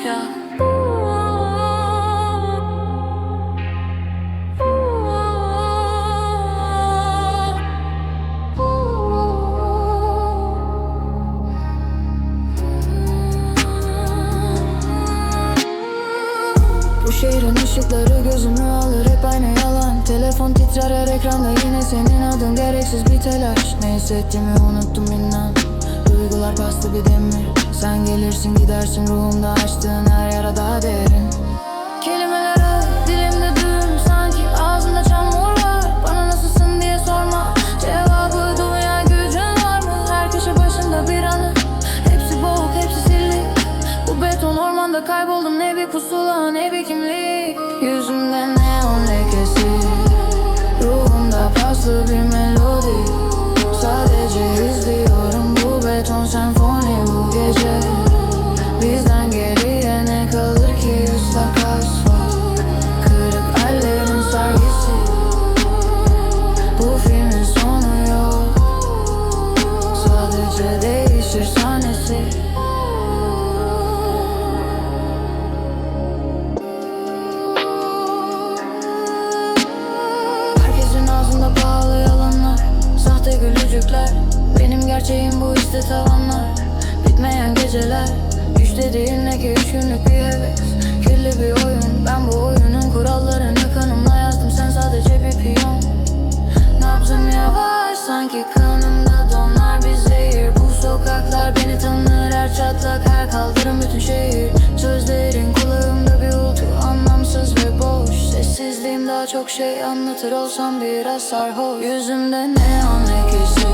ya. Bu şehrin ışıkları gözümü alır, hep aynı yalan. Telefon titrer her ekranda, yine senin adın, gereksiz bir telaş. Ne hissettiğimi unuttum inan. Duygular bastı bir demir. Sen gelirsin gidersin, ruhumda açtığın her yara daha derin. Kelimeler ağır, dilimde düğüm, sanki ağzımda çamur var. Bana nasılsın diye sorma, cevabı duyan gücün var mı? Her köşe başında bir anı, hepsi boğuk, hepsi sirli. Bu beton ormanda kayboldum, ne bir pusula ne bir kimlik. Yüzümde neon lekesi, ruhumda paslı bir melodi. Sadece izliyorum bu beton senfoni bu gece. Bizden geriye ne kalır ki, ıslak asfalt, kırık ellerin sergisi. Bu filmin sonu yok, sadece değişir sahnesi. Herkesin ağzında pahalı yalanlar, sahte gülücükler. Benim gerçeğim bu işte tavanlar, bitmeyen geceler. Güçte değil ne ki 3 günlük bir heves, kirli bir oyun. Ben bu oyunun kurallarını kanımla yazdım, sen sadece bir piyon. Nabzım yavaş, sanki kanımda donar bir zehir. Bu sokaklar beni tanır, her çatlak, her kaldırım, bütün şehir. Sözlerin kulağımda bir uğultu, anlamsız ve boş. Sessizliğim daha çok şey anlatır olsam biraz sarhoş. Yüzümde neon lekesi,